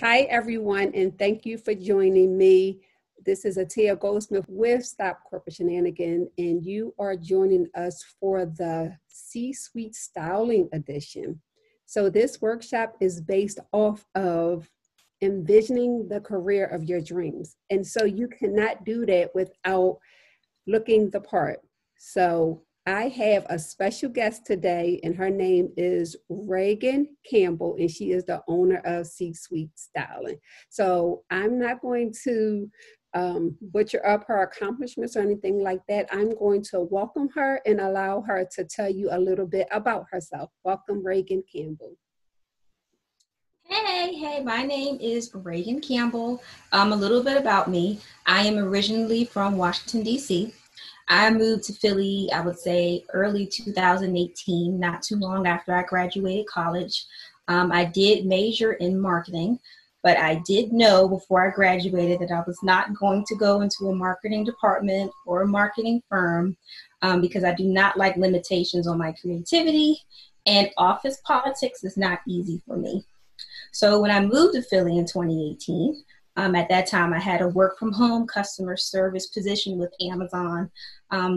Hi, everyone, and thank you for joining me. This is Atia Goldsmith with Stop Corporate Shenanigan, and you are joining us for the C-Suite Styling Edition. So this workshop is based off of envisioning the career of your dreams. And so you cannot do that without looking the part. So I have a special guest today, and her name is Reagan Campbell, and she is the owner of C-Suite Styling. So I'm not going to butcher up her accomplishments or anything like that. I'm going to welcome her and allow her to tell you a little bit about herself. Welcome, Reagan Campbell. Hey, my name is Reagan Campbell. A little bit about me. I am originally from Washington, D.C. I moved to Philly, I would say early 2018, not too long after I graduated college. I did major in marketing, but I did know before I graduated that I was not going to go into a marketing department or a marketing firm because I do not like limitations on my creativity, and office politics is not easy for me. So when I moved to Philly in 2018, at that time I had a work from home customer service position with Amazon,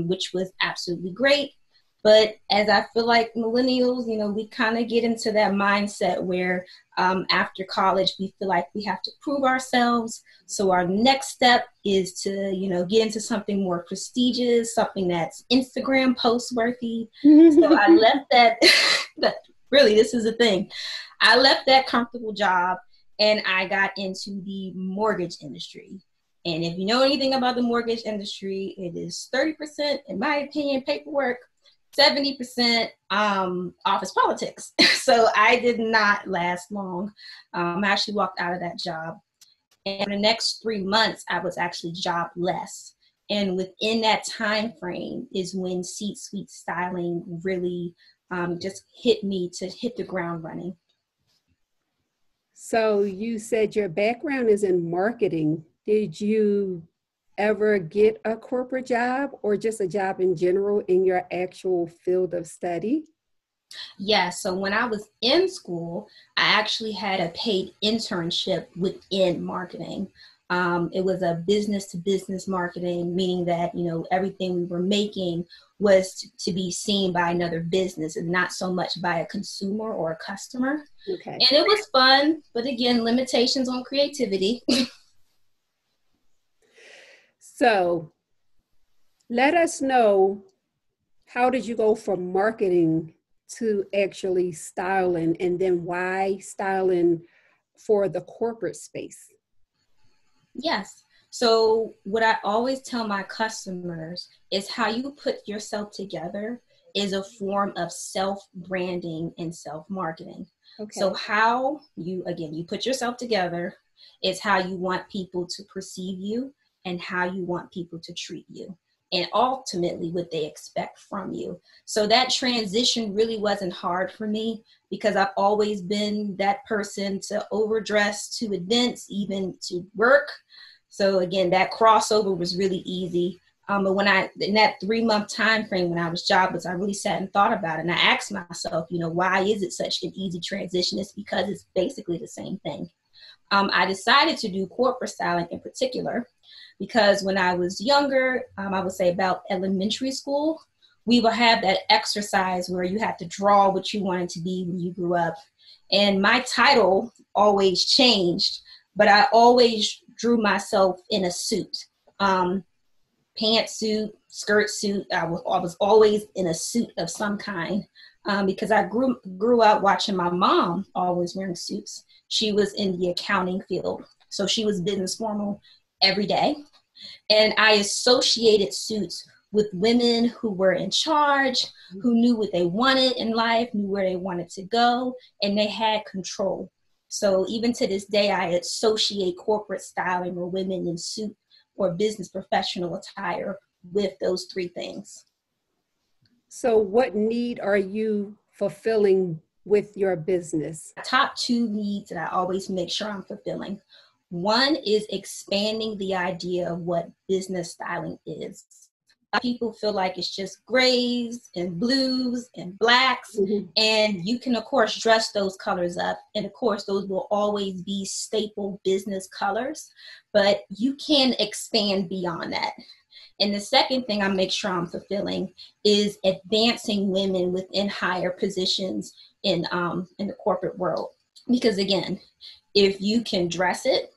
which was absolutely great. But as I feel like millennials, we kind of get into that mindset where after college, we feel like we have to prove ourselves. So our next step is to, get into something more prestigious, something that's Instagram post worthy. So I left that, really, this is the thing. I left that comfortable job and I got into the mortgage industry. And if you know anything about the mortgage industry, it is 30%, in my opinion, paperwork, 70% office politics. So I did not last long. I actually walked out of that job. And for the next 3 months, I was actually jobless. And within that time frame is when C-Suite Styling really just hit me to hit the ground running. So you said your background is in marketing. Did you ever get a corporate job or just a job in general in your actual field of study? Yeah, so when I was in school, I actually had a paid internship within marketing. It was a business to business marketing, meaning that, everything we were making was to be seen by another business and not so much by a consumer or a customer. Okay. And it was fun, but again, limitations on creativity. So let us know, how did you go from marketing to actually styling, and then why styling for the corporate space? Yes. So what I always tell my customers is how you put yourself together is a form of self-branding and self-marketing. Okay. So how you put yourself together is how you want people to perceive you and how you want people to treat you, and ultimately what they expect from you. So that transition really wasn't hard for me because I've always been that person to overdress to events, even to work. So again, that crossover was really easy. But in that 3-month time frame when I was jobless, I really sat and thought about it. And I asked myself, why is it such an easy transition? It's because it's basically the same thing. I decided to do corporate styling in particular because when I was younger, I would say about elementary school, we would have that exercise where you had to draw what you wanted to be when you grew up. And my title always changed, but I always drew myself in a suit, pantsuit, skirt suit. I was always in a suit of some kind because I grew up watching my mom always wearing suits. She was in the accounting field, so she was business formal every day. And I associated suits with women who were in charge, who knew what they wanted in life, knew where they wanted to go, and they had control. So even to this day, I associate corporate styling or women in suit or business professional attire with those 3 things. So what need are you fulfilling with your business? Top 2 needs that I always make sure I'm fulfilling. One is expanding the idea of what business styling is. People feel like it's just grays and blues and blacks. Mm-hmm. And you can, of course, dress those colors up. And of course, those will always be staple business colors, but you can expand beyond that. And the second thing I make sure I'm fulfilling is advancing women within higher positions in the corporate world. Because again, if you can dress it,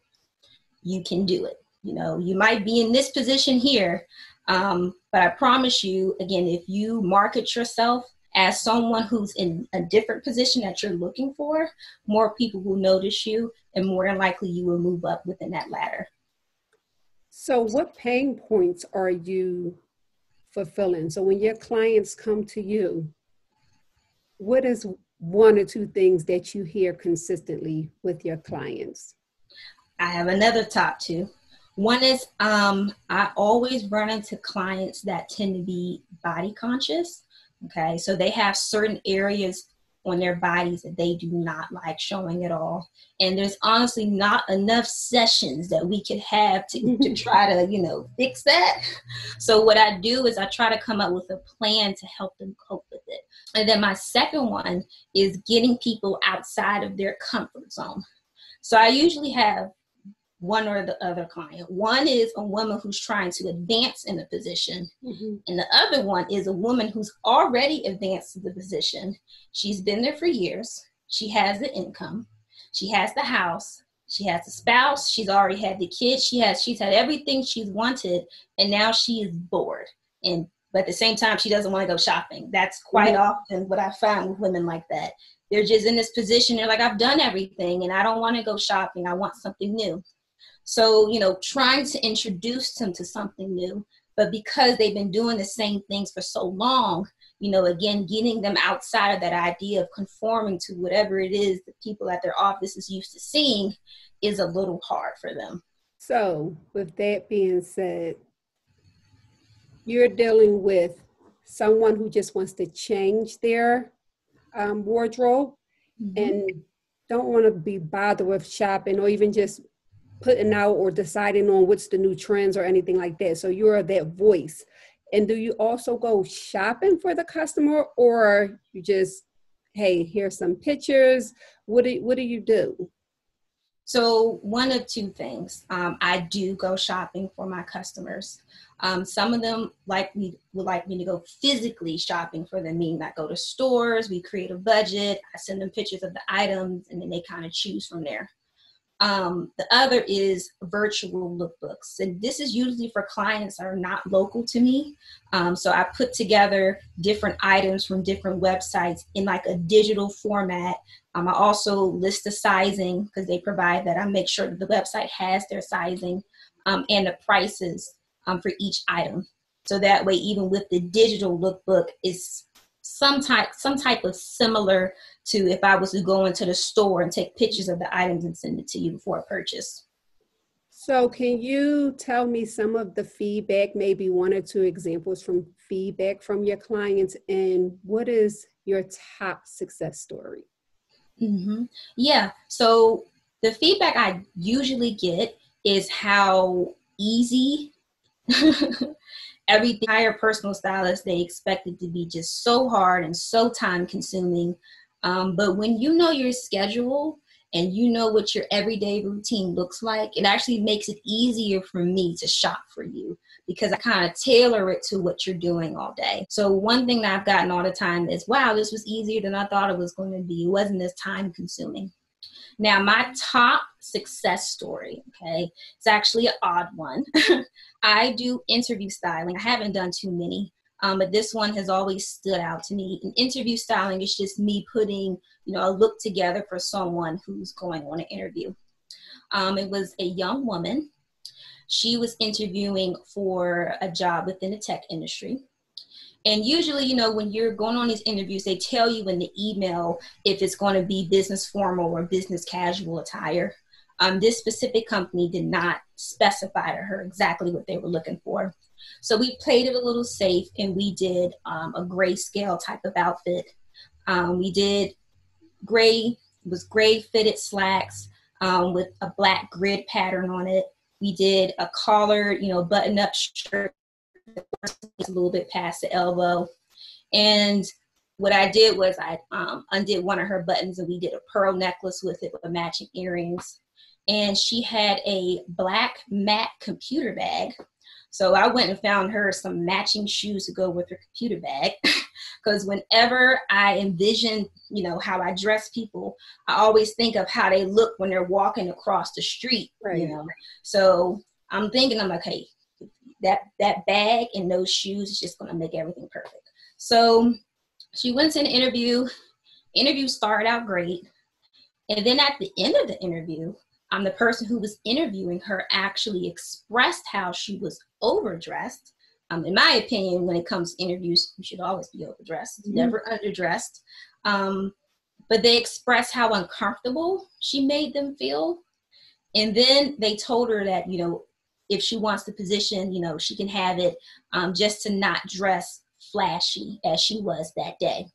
you can do it. You know, you might be in this position here, but I promise you, again, if you market yourself as someone who's in a different position that you're looking for, more people will notice you, and more than likely you will move up within that ladder. So what pain points are you fulfilling? So when your clients come to you, what is one or two things that you hear consistently with your clients? I have another top two. One is I always run into clients that tend to be body conscious. Okay, so they have certain areas on their bodies that they do not like showing at all. And there's honestly not enough sessions that we could have to try to, you know, fix that. So what I do is I try to come up with a plan to help them cope with it. And then my second one is getting people outside of their comfort zone. So I usually have one or the other client. One is a woman who's trying to advance in a position. Mm-hmm. And the other one is a woman who's already advanced to the position. She's been there for years. She has the income. She has the house. She has the spouse. She's already had the kids. She's had everything she's wanted. And now she is bored. But at the same time, she doesn't want to go shopping. That's quite often what I find with women like that. They're just in this position. They're like, I've done everything and I don't want to go shopping. I want something new. So, you know, trying to introduce them to something new, but because they've been doing the same things for so long, you know, again, getting them outside of that idea of conforming to whatever it is that people at their office is used to seeing is a little hard for them. So with that being said, you're dealing with someone who just wants to change their wardrobe and don't want to be bothered with shopping or even just putting out or deciding on what's the new trends or anything like that. So you're that voice. And do you also go shopping for the customer, or you just, hey, here's some pictures? What do you do? So one of two things. I do go shopping for my customers. Some of them would like me to go physically shopping for them, meaning I go to stores, we create a budget, I send them pictures of the items, and then they kind of choose from there. The other is virtual lookbooks. And this is usually for clients that are not local to me. So I put together different items from different websites in like a digital format. I also list the sizing because they provide that. I make sure that the website has their sizing and the prices for each item. So that way, even with the digital lookbook, is some type of similar to if I was to go into the store and take pictures of the items and send it to you before a purchase. So can you tell me some of the feedback, maybe one or two examples from feedback from your clients, and what is your top success story? Mm-hmm. Yeah, so the feedback I usually get is how easy everything. Hire personal stylists, they expect it to be just so hard and so time consuming. But when you know your schedule and you know what your everyday routine looks like, it actually makes it easier for me to shop for you because I kind of tailor it to what you're doing all day. So one thing that I've gotten all the time is, wow, this was easier than I thought it was going to be. It wasn't as time consuming. Now, my top success story, okay, it's actually an odd one. I do interview styling. I haven't done too many, but this one has always stood out to me. And interview styling is just me putting, you know, a look together for someone who's going on an interview. It was a young woman. She was interviewing for a job within the tech industry. And usually, you know, when you're going on these interviews, they tell you in the email if it's going to be business formal or business casual attire. This specific company did not specify to her exactly what they were looking for. So we played it a little safe and we did a grayscale type of outfit. We did gray fitted slacks with a black grid pattern on it. We did a collared, you know, button-up shirt a little bit past the elbow. And what I did was I undid one of her buttons, and we did a pearl necklace with it with matching earrings. And she had a black matte computer bag. So I went and found her some matching shoes to go with her computer bag. Because whenever I envision, how I dress people, I always think of how they look when they're walking across the street, Right. So I'm like, hey, that bag and those shoes is just going to make everything perfect. So she went to an interview. Interview started out great. And then at the end of the interview, the person who was interviewing her actually expressed how she was overdressed. In my opinion, when it comes to interviews, you should always be overdressed, never underdressed. But they expressed how uncomfortable she made them feel. And then they told her that, if she wants the position, she can have it, just to not dress flashy as she was that day.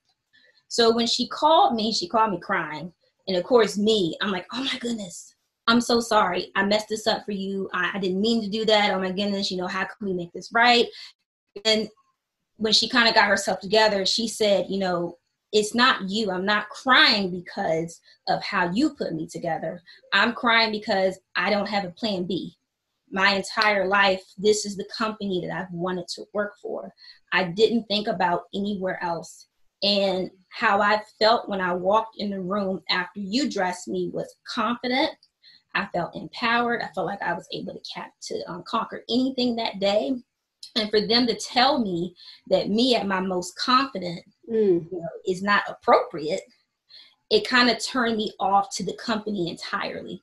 So when she called me crying. And of course, I'm like, oh my goodness, I'm so sorry. I messed this up for you. I didn't mean to do that. Oh my goodness, how can we make this right? And when she kind of got herself together, she said, it's not you. I'm not crying because of how you put me together. I'm crying because I don't have a plan B. My entire life, this is the company that I've wanted to work for. I didn't think about anywhere else. And how I felt when I walked in the room after you dressed me was confident. I felt empowered. I felt like I was able to conquer anything that day. And for them to tell me that me at my most confident is not appropriate, it kind of turned me off to the company entirely.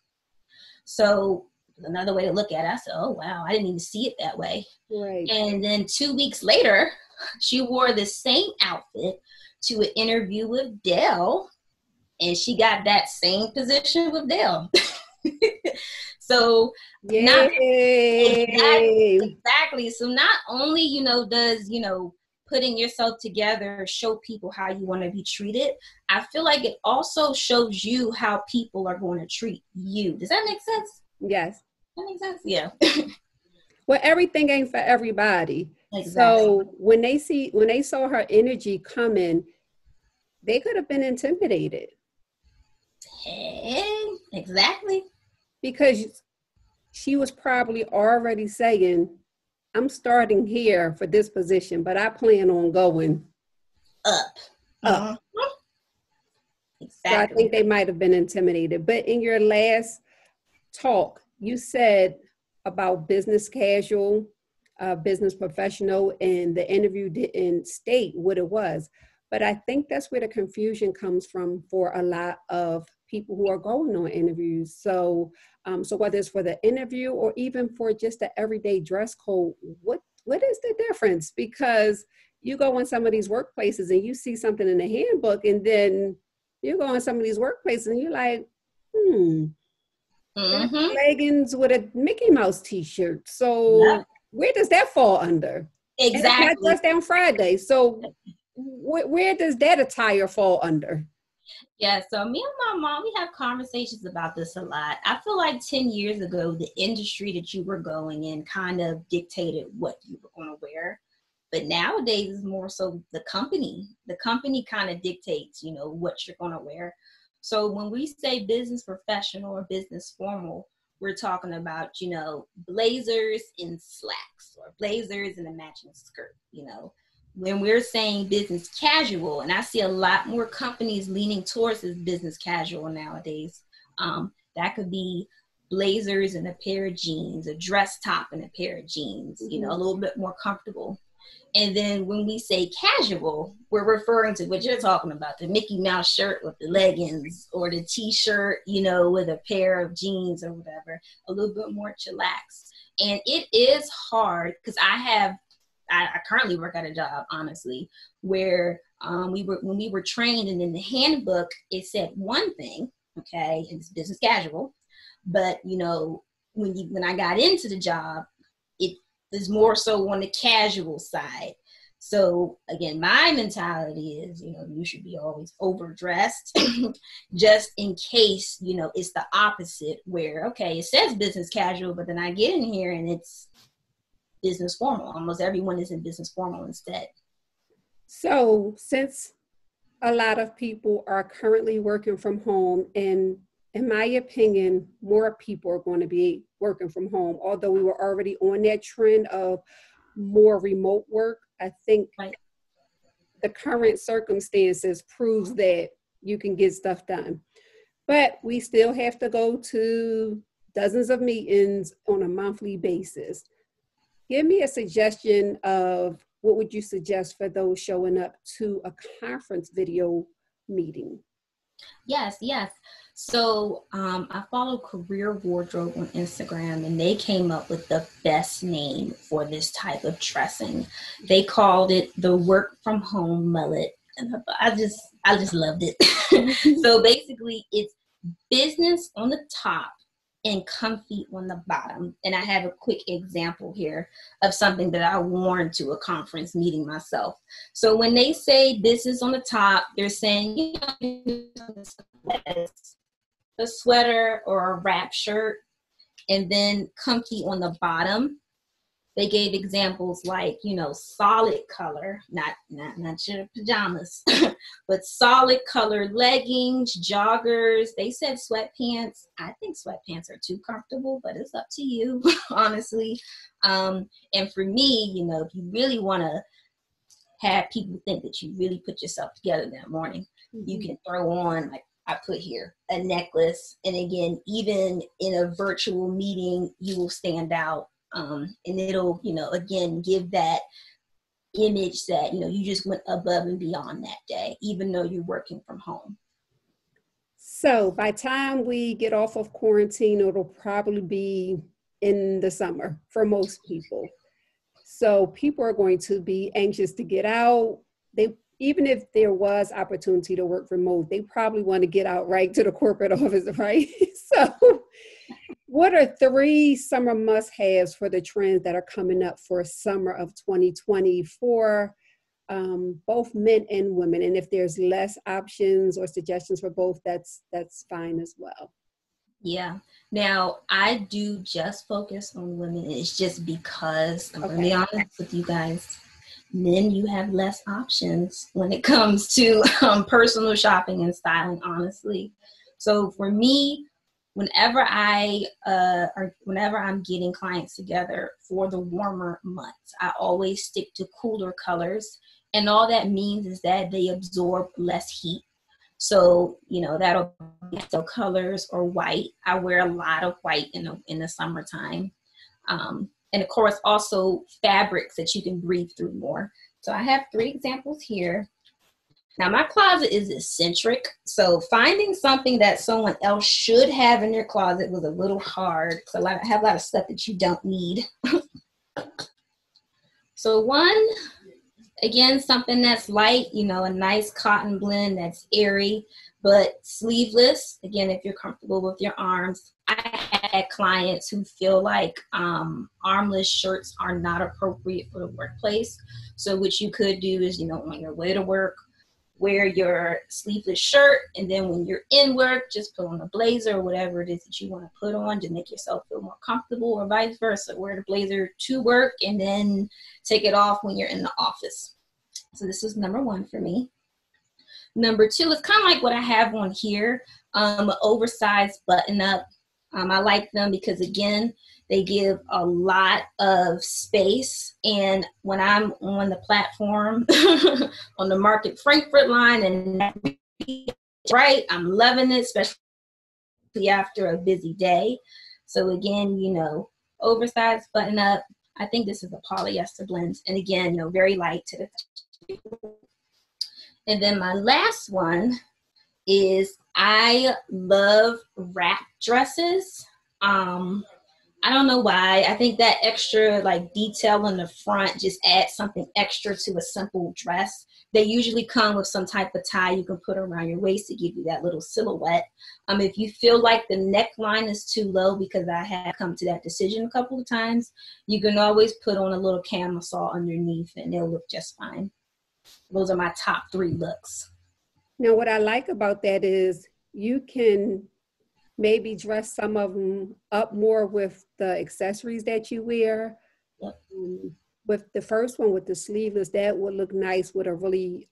So another way to look at it, I said, oh, wow, I didn't even see it that way. Right. And then 2 weeks later, she wore the same outfit to an interview with Dell, and she got that same position with Dell. So exactly. So not only, does, putting yourself together show people how you want to be treated, I feel like it also shows you how people are going to treat you. Does that make sense? Yes. That makes sense? Yeah. Well, everything ain't for everybody. Exactly. So when they saw her energy coming, they could have been intimidated. Hey, exactly. Because she was probably already saying, I'm starting here for this position, but I plan on going up. Exactly. So I think they might have been intimidated. But in your last talk, you said about business casual, business professional, and the interview didn't state what it was. But I think that's where the confusion comes from for a lot of people who are going on interviews. So whether it's for the interview or even for just the everyday dress code, what is the difference? Because you go in some of these workplaces and you see something in the handbook, and then you go in some of these workplaces and you're like, leggings with a Mickey Mouse t-shirt. So where does that fall under? Exactly. And it's not just down Friday. So where does that attire fall under? Yeah, so me and my mom, we have conversations about this a lot. I feel like 10 years ago, the industry that you were going in kind of dictated what you were going to wear. But nowadays, it's more so the company. The company kind of dictates, what you're going to wear. So when we say business professional or business formal, we're talking about, blazers and slacks or blazers and a matching skirt, When we're saying business casual, and I see a lot more companies leaning towards this business casual nowadays, that could be blazers and a pair of jeans, a dress top and a pair of jeans, a little bit more comfortable. And then when we say casual, we're referring to what you're talking about, the Mickey Mouse shirt with the leggings or the t-shirt, with a pair of jeans or whatever, a little bit more chillax. And it is hard because I currently work at a job, honestly, where when we were trained, and in the handbook, it said one thing, okay, it's business casual. But, when I got into the job, it is more so on the casual side. So again, my mentality is, you should be always overdressed just in case, it's the opposite where, okay, it says business casual, but then I get in here and it's business formal. Almost everyone is in business formal instead. So since a lot of people are currently working from home, and in my opinion, more people are going to be working from home, although we were already on that trend of more remote work. I think Right. the current circumstances proves that you can get stuff done. But we still have to go to dozens of meetings on a monthly basis. Give me a suggestion of what would you suggest for those showing up to a conference video meeting? Yes, yes. So I follow Career Wardrobe on Instagram, and they came up with the best name for this type of dressing. They called it the work from home mullet. And I just loved it. So basically it's business on the top and comfy on the bottom. And I have a quick example here of something that I worn to a conference meeting myself. So when they say business on the top, they're saying, you know, a sweater or a wrap shirt, and then comfy on the bottom. They gave examples like, you know, solid color, not your pajamas, but solid color leggings, joggers. They said sweatpants. I think sweatpants are too comfortable, but it's up to you, honestly. And for me, you know, if you really want to have people think that you really put yourself together that morning, you can throw on, like I put here, a necklace. And again, even in a virtual meeting, you will stand out. And it'll, you know, again, give that image that, you know, you just went above and beyond that day, even though you're working from home. So by time we get off of quarantine, it'll probably be in the summer for most people. So people are going to be anxious to get out. Even if there was opportunity to work remote, they probably want to get out right to the corporate office, right? So what are 3 summer must-haves for the trends that are coming up for summer of 2020 for both men and women? And if there's less options or suggestions for both, that's fine as well. Yeah. Now, I do just focus on women. And it's just because, I'm going to be honest with you guys, men, you have less options when it comes to personal shopping and styling, honestly. So for me, whenever I'm getting clients together for the warmer months, I always stick to cooler colors. And all that means is that they absorb less heat. So, you know, that'll be pastel colors or white. I wear a lot of white in the summertime. And of course, also fabrics that you can breathe through more. So I have 3 examples here. Now, my closet is eccentric, so finding something that someone else should have in their closet was a little hard, because I have a lot of stuff that you don't need. So one, again, something that's light, you know, a nice cotton blend that's airy, but sleeveless. Again, if you're comfortable with your arms. I had clients who feel like armless shirts are not appropriate for the workplace. So what you could do is, you know, on your way to work, wear your sleeveless shirt, and then when you're in work, just put on a blazer or whatever it is that you want to put on to make yourself feel more comfortable, or vice versa. Wear the blazer to work and then take it off when you're in the office. So this is number 1 for me. Number 2 is kind of like what I have on here, oversized button-up. I like them because, again, they give a lot of space. And when I'm on the platform, on the Market Frankfurt line, and right, I'm loving it, especially after a busy day. So again, you know, oversized button up. I think this is a polyester blend. And again, you know, very light to the touch. And then my last one is I love wrap dresses. I don't know why. I think that extra like detail on the front just adds something extra to a simple dress. They usually come with some type of tie you can put around your waist to give you that little silhouette. If you feel like the neckline is too low, because I have come to that decision a couple of times, you can always put on a little camisole underneath and they'll look just fine. Those are my top 3 looks. Now, what I like about that is you can maybe dress some of them up more with the accessories that you wear. Yep. With the first one with the sleeveless, that would look nice with a really,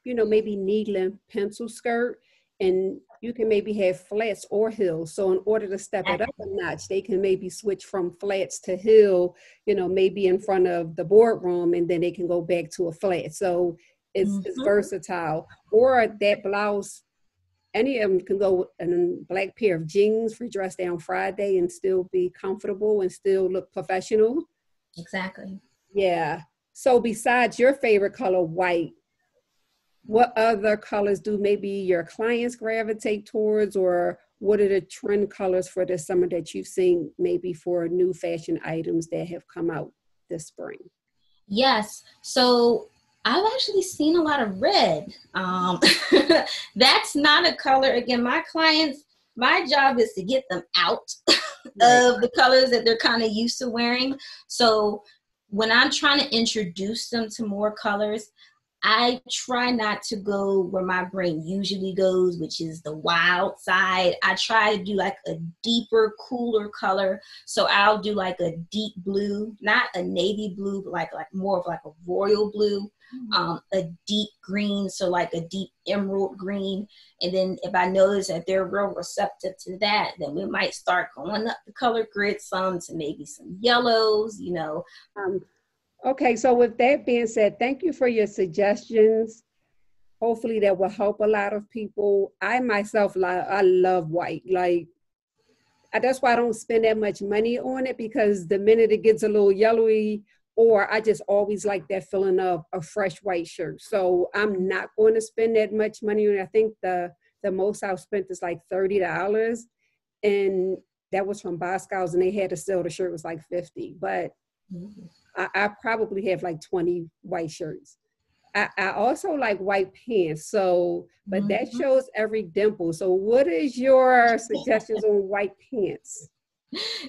maybe needling pencil skirt. And you can maybe have flats or heels. So in order to step it up a notch, they can maybe switch from flats to heel, maybe in front of the boardroom, and then they can go back to a flat. So it's versatile. Or that blouse, any of them can go in a black pair of jeans for dress down Friday and still be comfortable and still look professional. Exactly. Yeah. So besides your favorite color, white, what other colors do maybe your clients gravitate towards, or what are the trend colors for this summer that you've seen maybe for new fashion items that have come out this spring? Yes. So I've actually seen a lot of red. That's not a color. Again, my clients, my job is to get them out Right. of the colors that they're kind of used to wearing. So when I'm trying to introduce them to more colors, I try not to go where my brain usually goes, which is the wild side. I try to do like a deeper, cooler color. So I'll do like a deep blue, not a navy blue, but like more of like a royal blue, a deep green, so like a deep emerald green. And then if I notice that they're real receptive to that, then we might start going up the color grid some to maybe some yellows, Um, okay, so with that being said, thank you for your suggestions. Hopefully that will help a lot of people. I myself, I love white. Like, that's why I don't spend that much money on it, because the minute it gets a little yellowy, or I just always like that feeling of a fresh white shirt. So I'm not going to spend that much money on it. I think the most I've spent is like $30. And that was from Boscov's, and they had to sell the shirt was like 50. But I probably have like 20 white shirts. I also like white pants. So, but that shows every dimple. So what is your suggestions on white pants?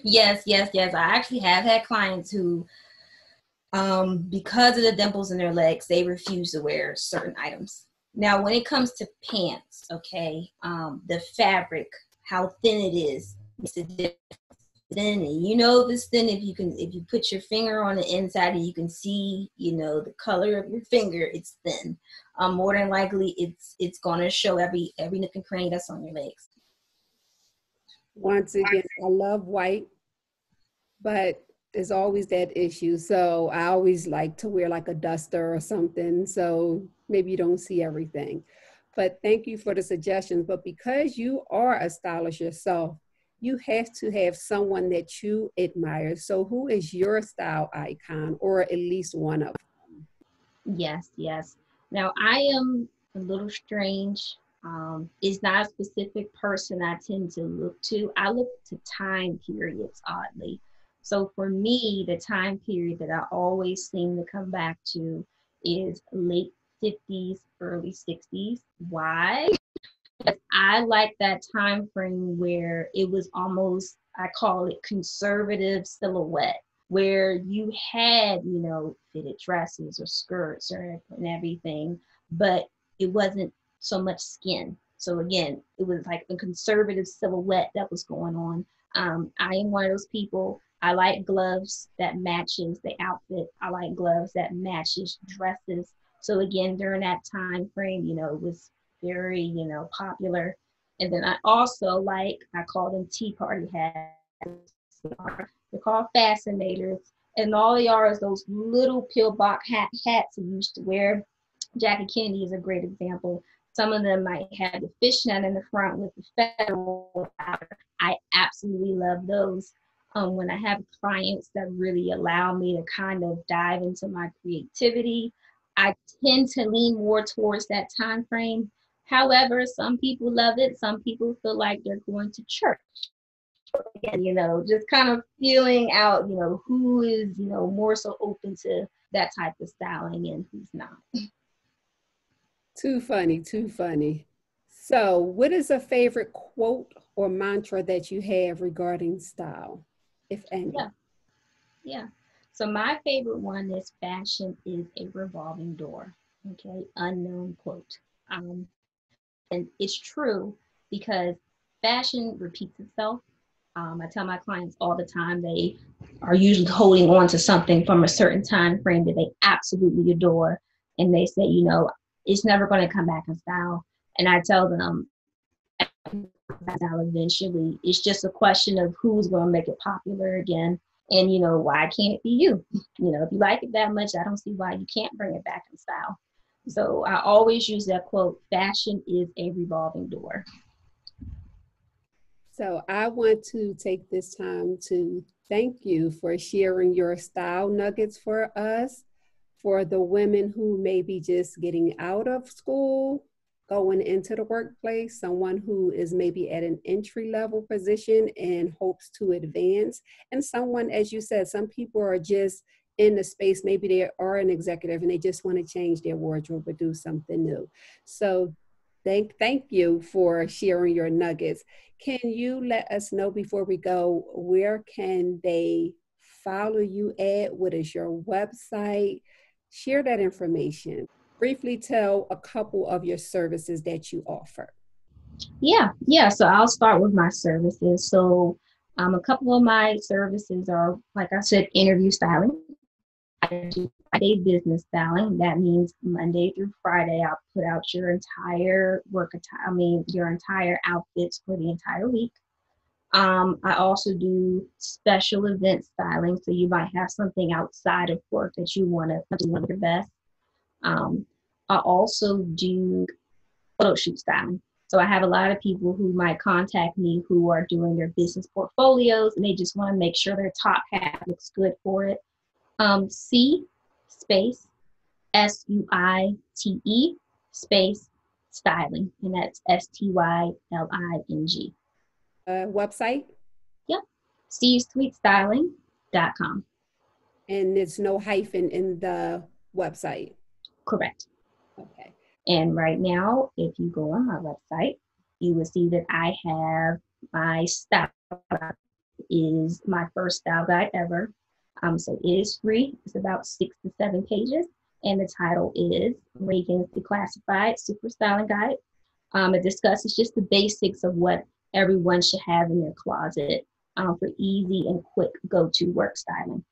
Yes, yes, yes. I actually have had clients who, because of the dimples in their legs, they refuse to wear certain items. Now, when it comes to pants, okay, the fabric, how thin it is, makes a difference. Thin, and if it's thin if you put your finger on the inside and you can see the color of your finger, it's thin. More than likely it's going to show every nook and cranny that's on your legs. Once again, I love white, but there's always that issue. So I always like to wear like a duster or something, so maybe you don't see everything. But thank you for the suggestions. But because you are a stylist yourself, you have to have someone that you admire. So who is your style icon, or at least one of them? Yes, yes. Now I am a little strange. It's not a specific person I tend to look to. I look to time periods, oddly. So for me, the time period that I always seem to come back to is late 50s, early 60s. Why? I like that time frame where it was almost, I call it conservative silhouette, where you had, fitted dresses or skirts and everything, but it wasn't so much skin. So again, it was like a conservative silhouette that was going on. I am one of those people. I like gloves that matches the outfit. I like gloves that matches dresses. So again, during that time frame, it was very, popular. And then I also I call them tea party hats. They're called fascinators. And all they are is those little pillbox hats you used to wear. Jackie Kennedy is a great example. Some of them might have the fishnet in the front with the feather. I absolutely love those. When I have clients that really allow me to kind of dive into my creativity, I tend to lean more towards that time frame. However, some people love it. Some people feel like they're going to church. And, just kind of feeling out, who is, more so open to that type of styling and who's not. Too funny, too funny. So, what is a favorite quote or mantra that you have regarding style, if any? Yeah, yeah. So my favorite one is fashion is a revolving door. Okay, unknown quote. And it's true because fashion repeats itself. I tell my clients all the time they are usually holding on to something from a certain time frame that they absolutely adore. And they say, you know, it's never going to come back in style. And I tell them, style eventually. It's just a question of who's going to make it popular again. And, you know, why can't it be you? You know, if you like it that much, I don't see why you can't bring it back in style. So I always use that quote, fashion is a revolving door. So I want to take this time to thank you for sharing your style nuggets for us, for the women who may be just getting out of school, going into the workplace, someone who is maybe at an entry level position and hopes to advance, and someone, as you said, some people are just in the space, maybe they are an executive and they just want to change their wardrobe or do something new. So thank you for sharing your nuggets. Can you let us know before we go, where can they follow you at? What is your website? Share that information. Briefly tell a couple of your services that you offer. Yeah. So I'll start with my services. So a couple of my services are, like I said, interview styling. I do Friday business styling. That means Monday through Friday, I'll put out your entire work attire, your entire outfits for the entire week. I also do special event styling. So you might have something outside of work that you want to do your best. Um, I also do photo shoot styling. So I have a lot of people who might contact me who are doing their business portfolios and they just want to make sure their top hat looks good for it. C space SUITE space styling, and that's STYLING. Website? Yep, SteveSweetStyling.com. And there's no hyphen in the website. Correct. Okay. And right now, if you go on my website, you will see that I have my style is my first style guide ever. So it is free. It's about 6 to 7 pages. And the title is Reagan's Declassified Super Styling Guide. It discusses just the basics of what everyone should have in their closet for easy and quick go-to work styling.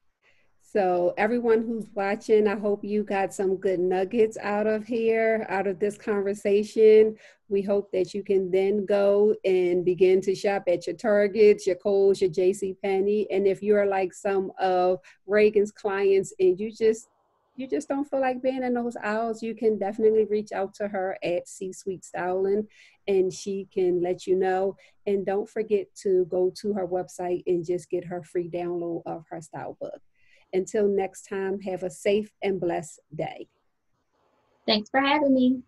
So everyone who's watching, I hope you got some good nuggets out of here, out of this conversation. We hope that you can then go and begin to shop at your Targets, your Kohl's, your JCPenney. And if you're like some of Reagan's clients and you just don't feel like being in those aisles, you can definitely reach out to her at C-Suite Styling and she can let you know. And don't forget to go to her website and just get her free download of her style book. Until next time, have a safe and blessed day. Thanks for having me.